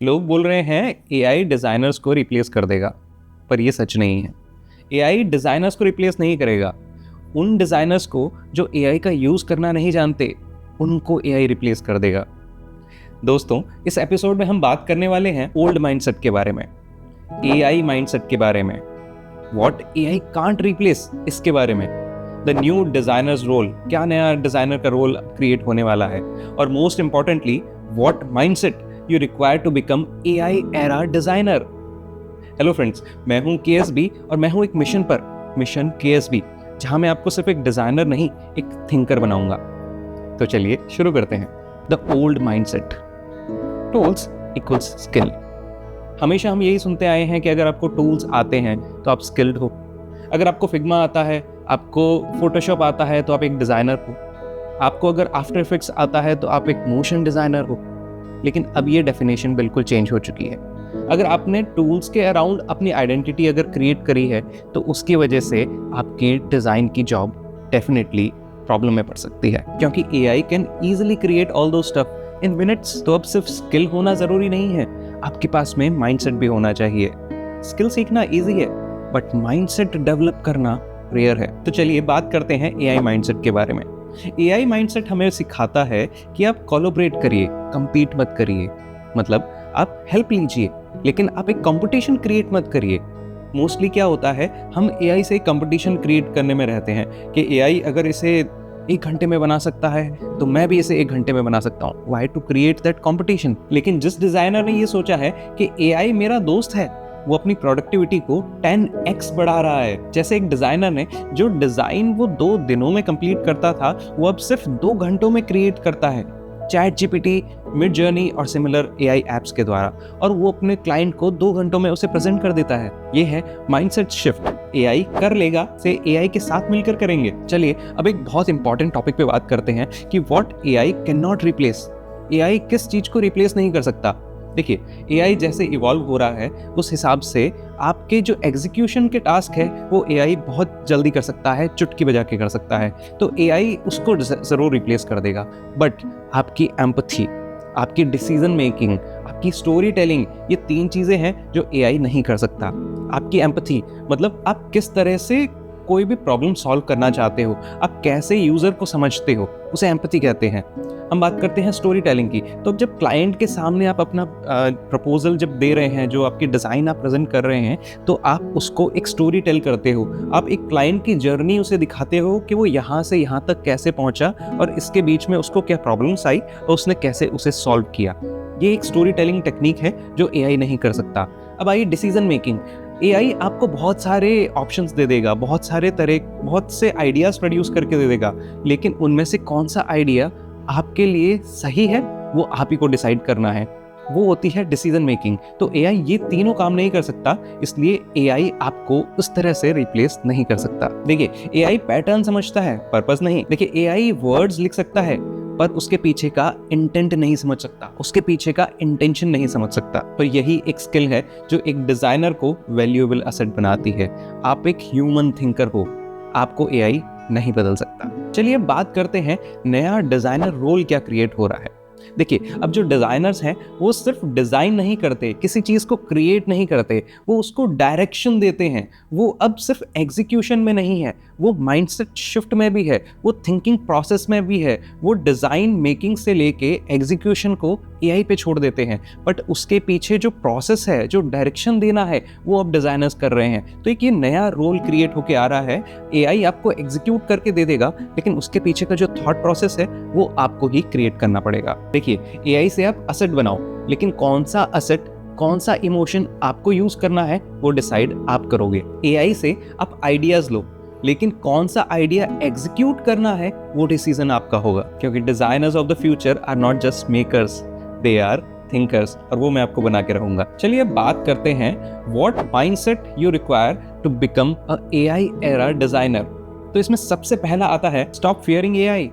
लोग बोल रहे हैं एआई डिज़ाइनर्स को रिप्लेस कर देगा, पर ये सच नहीं है। एआई डिज़ाइनर्स को रिप्लेस नहीं करेगा। उन डिज़ाइनर्स को जो एआई का यूज़ करना नहीं जानते, उनको एआई रिप्लेस कर देगा। दोस्तों, इस एपिसोड में हम बात करने वाले हैं ओल्ड माइंडसेट के बारे में, एआई माइंडसेट के बारे में, व्हाट एआई कांट रिप्लेस इसके बारे में, द न्यू डिज़ाइनर्स रोल, क्या नया डिज़ाइनर का रोल क्रिएट होने वाला है, और most importantly what mindset you require to become AI era designer। Hello friends, मैं हूं KSB और मैं हूं एक मिशन पर, मिशन KSB, जहां मैं आपको सिर्फ एक डिजाइनर नहीं, एक थिंकर बनाऊंगा। तो चलिए शुरू करते हैं। The old mindset, tools equals skill. हमेशा हम यही सुनते आए हैं कि अगर आपको टूल्स आते हैं तो आप स्किल्ड हो। अगर आपको फिग्मा आता है, आपको फोटोशॉप आता है तो आप एक डिजाइनर हो। आपको अगर आफ्टर इफेक्ट्स आता है तो आप एक मोशन डिजाइनर हो। लेकिन अब ये डेफिनेशन बिल्कुल चेंज हो चुकी है। अगर आपने टूल्स के अराउंड अपनी आइडेंटिटी अगर क्रिएट करी है तो उसकी वजह से आपके डिज़ाइन की जॉब डेफिनेटली प्रॉब्लम में पड़ सकती है, क्योंकि AI can easily create all दो स्टफ इन मिनट्स। तो अब सिर्फ स्किल होना ज़रूरी नहीं है, आपके पास में माइंडसेट भी होना चाहिए। स्किल सीखना ईजी है, बट माइंडसेट डेवलप करना रेयर है। तो चलिए बात करते हैं एआई माइंडसेट के बारे में। एआई माइंडसेट हमें सिखाता है कि आप कोलैबोरेट करिए, compete मत करिए। मतलब आप हेल्प लीजिए, लेकिन आप एक कंपटीशन क्रिएट मत करिए। मोस्टली क्या होता है, हम एआई से कंपटीशन क्रिएट करने में रहते हैं कि एआई अगर इसे 1 घंटे में बना सकता है तो मैं भी इसे 1 घंटे में बना सकता हूँ। Why to create that competition. लेकिन जिस डिजाइनर ने ये सोचा है कि एआई मेरा दोस्त है, वो अपनी प्रोडक्टिविटी को 10x बढ़ा रहा है। जैसे एक डिजाइनर ने जो डिजाइन वो 2 दिनों में कंप्लीट करता था, वो अब सिर्फ 2 घंटों में क्रिएट करता है, चैट जीपीटी, मिड जर्नी और सिमिलर एआई एप्स के द्वारा, और वो अपने क्लाइंट को 2 घंटों में उसे प्रेजेंट कर देता है। ये है माइंडसेट शिफ्ट। एआई कर लेगा से एआई के साथ मिलकर करेंगे। चलिए अब एक बहुत इंपॉर्टेंट टॉपिक पे बात करते हैं कि what AI can not replace. AI किस चीज को रिप्लेस नहीं कर सकता। देखिए, एआई जैसे इवॉल्व हो रहा है उस हिसाब से आपके जो एग्जीक्यूशन के टास्क है वो एआई बहुत जल्दी कर सकता है, चुटकी बजा के कर सकता है। तो एआई उसको जरूर रिप्लेस कर देगा, बट आपकी एम्पैथी, आपकी डिसीजन मेकिंग, आपकी स्टोरी टेलिंग, ये 3 चीजें हैं जो एआई नहीं कर सकता। आपकी एम्पैथी मतलब आप किस तरह से कोई भी प्रॉब्लम सॉल्व करना चाहते हो, आप कैसे यूजर को समझते हो, उसे एम्पैथी कहते हैं। हम बात करते हैं स्टोरी टेलिंग की। तो जब क्लाइंट के सामने आप अपना प्रपोजल जब दे रहे हैं, जो आपकी डिज़ाइन आप प्रेजेंट कर रहे हैं, तो आप उसको एक स्टोरी टेल करते हो। आप एक क्लाइंट की जर्नी उसे दिखाते हो कि वो यहाँ से यहाँ तक कैसे पहुँचा और इसके बीच में उसको क्या प्रॉब्लम्स आई और उसने कैसे उसे सॉल्व किया। ये एक स्टोरी टेलिंग टेक्निक है जो एआई नहीं कर सकता। अब आइए डिसीजन मेकिंग। एआई आपको बहुत सारे ऑप्शंस दे देगा, बहुत से आइडियाज़ प्रोड्यूस करके दे देगा, लेकिन उनमें से कौन सा आइडिया आपके लिए सही है वो आप ही को डिसाइड करना है। वो होती है डिसीजन मेकिंग। तो एआई ये तीनों काम नहीं कर सकता, इसलिए एआई आपको उस तरह से रिप्लेस नहीं कर सकता। देखिए, एआई पैटर्न समझता है, पर्पस नहीं। देखिए, एआई वर्ड्स लिख सकता है, पर उसके पीछे का इंटेंट नहीं समझ सकता, उसके पीछे का इंटेंशन नहीं समझ सकता। तो यही एक स्किल है जो एक डिजाइनर को वैल्यूएबल एसेट बनाती है। आप एक ह्यूमन थिंकर हो, आपको एआई नहीं बदल सकता। चलिए बात करते हैं नया डिजाइनर रोल क्या क्रिएट हो रहा है। देखिए, अब जो डिजाइनर्स हैं वो सिर्फ डिजाइन नहीं करते, किसी चीज को क्रिएट नहीं करते, वो उसको डायरेक्शन देते हैं। वो अब सिर्फ एग्जीक्यूशन में नहीं है, वो माइंडसेट शिफ्ट में भी है, वो थिंकिंग प्रोसेस में भी है। वो डिजाइन मेकिंग से लेके एग्जीक्यूशन को एआई पे छोड़ देते हैं, बट उसके पीछे जो प्रोसेस है, जो डायरेक्शन देना है, वो अब डिजाइनर्स कर रहे हैं। तो एक ये नया रोल क्रिएट होके आ रहा है। एआई आपको एग्जीक्यूट करके दे देगा, लेकिन उसके पीछे का जो थॉट प्रोसेस है वो आपको ही क्रिएट करना पड़ेगा। देखिए, एआई से आप असेट बनाओ, लेकिन कौन सा असेट, कौन सा इमोशन आपको यूज करना है वो डिसाइड आप करोगे। एआई से आप आइडियाज लो, लेकिन कौन सा आइडिया एग्जीक्यूट करना है वो डिसीजन आपका होगा, क्योंकि designers of the future are not just makers, they are thinkers, और वो मैं आपको बना के रहूंगा। चलिए अब बात करते हैं what mindset you require to become a AI era designer. तो इसमें सबसे पहला आता है स्टॉप फियरिंग एआई।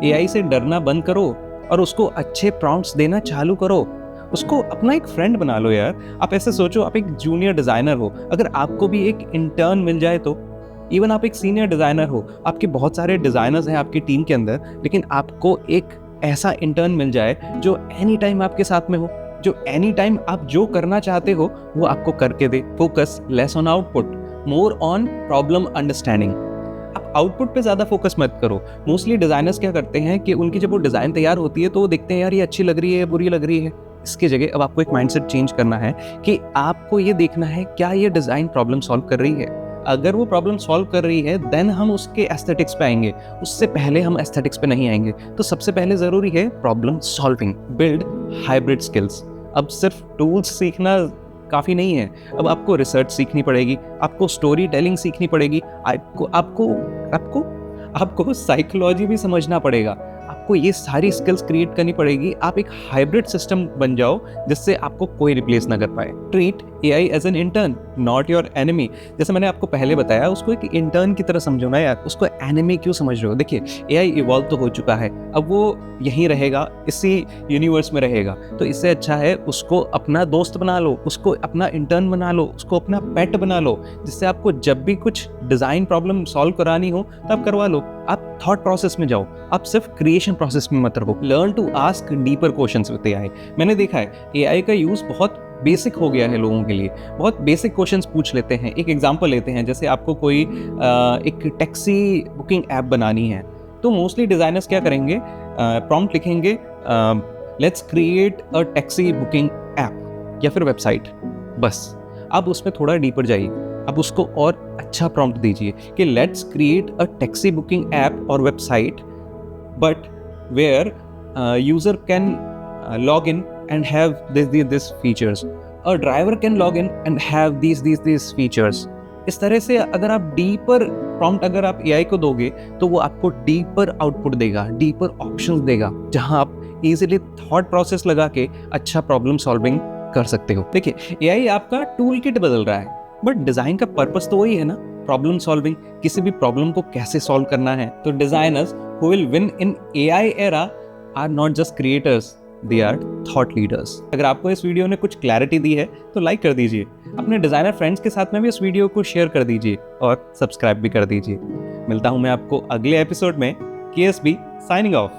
एआई से डरना बंद करो और उसको अच्छे प्रॉम्प्ट्स देना चालू करो। उसको अपना एक फ्रेंड बना लो यार। आप ऐसे सोचो, आप एक जूनियर डिजाइनर हो, अगर आपको भी एक इंटर्न मिल जाए तो, इवन आप एक सीनियर डिजाइनर हो, आपके बहुत सारे डिजाइनर्स हैं आपकी टीम के अंदर, लेकिन आपको एक ऐसा इंटर्न मिल जाए जो एनी टाइम आपके साथ में हो, जो एनी टाइम आप जो करना चाहते हो वो आपको करके दे। Focus less on output, more on problem understanding. आप आउटपुट पे ज़्यादा फोकस मत करो। मोस्टली डिज़ाइनर्स क्या करते हैं कि उनकी जब वो डिज़ाइन तैयार होती है तो वो देखते हैं यार ये अच्छी लग रही है, बुरी लग रही है। इसकी जगह अब आपको एक माइंडसेट चेंज करना है कि आपको ये देखना है क्या ये डिज़ाइन प्रॉब्लम सॉल्व कर रही है। अगर वो प्रॉब्लम सॉल्व कर रही है देन हम उसके एस्थेटिक्स पे आएंगे, उससे पहले हम एस्थेटिक्स पे नहीं आएंगे। तो सबसे पहले ज़रूरी है problem solving. Build hybrid skills. अब सिर्फ टूल्स सीखना काफ़ी नहीं है, अब आपको रिसर्च सीखनी पड़ेगी, आपको स्टोरी टेलिंग सीखनी पड़ेगी, आपको आपको आपको आपको साइकोलॉजी भी समझना पड़ेगा, आपको ये सारी स्किल्स क्रिएट करनी पड़ेगी। आप एक हाइब्रिड सिस्टम बन जाओ जिससे आपको कोई रिप्लेस ना कर पाए। Treat AI as an intern not your enemy. जैसे मैंने आपको पहले बताया, उसको एक इंटर्न की तरह समझो ना यार, उसको एनिमी क्यों समझ रहे हो। देखिए एआई इवॉल्व तो हो चुका है, अब वो यहीं रहेगा, इसी यूनिवर्स में रहेगा, तो इससे अच्छा है उसको अपना दोस्त बना लो, उसको अपना इंटर्न बना लो, उसको अपना पेट बना लो, जिससे आपको जब भी कुछ डिज़ाइन प्रॉब्लम सॉल्व करानी हो तब करवा लो। आप थॉट प्रोसेस में जाओ, आप सिर्फ क्रिएशन प्रोसेस में मत रहो। Learn to ask deeper questions with AI. मैंने देखा है एआई का यूज़ बहुत बेसिक हो गया है लोगों के लिए, बहुत बेसिक क्वेश्चंस पूछ लेते हैं। एक एग्जांपल लेते हैं, जैसे आपको कोई एक टैक्सी बुकिंग ऐप बनानी है, तो मोस्टली डिज़ाइनर्स क्या करेंगे, प्रॉम्प्ट लिखेंगे let's create a taxi booking app या फिर वेबसाइट, बस। अब उसमें थोड़ा डीपर जाइए, अब उसको और अच्छा प्रॉम्प्ट दीजिए कि let's create a taxi booking app और website but where user can log in and have this features, a driver can log in and have these features। इस तरह से अगर आप डीपर प्रॉम्प्ट अगर आप एआई को दोगे तो वो आपको डीपर आउटपुट देगा, डीपर ऑप्शंस देगा, जहां आप इजीली थॉट प्रोसेस लगा के अच्छा प्रॉब्लम सॉल्विंग कर सकते हो। देखिए एआई आपका टूल किट बदल रहा है, बट डिजाइन का पर्पस तो वही है ना, प्रॉब्लम सॉल्विंग। किसी भी प्रॉब्लम को कैसे सॉल्व करना है। तो designers who will win in AI era are not just creators, they are thought leaders. अगर आपको इस वीडियो ने कुछ क्लैरिटी दी है तो लाइक कर दीजिए, अपने डिजाइनर फ्रेंड्स के साथ में भी इस वीडियो को शेयर कर दीजिए और सब्सक्राइब भी कर दीजिए। मिलता हूं मैं आपको अगले एपिसोड में। KSB signing off.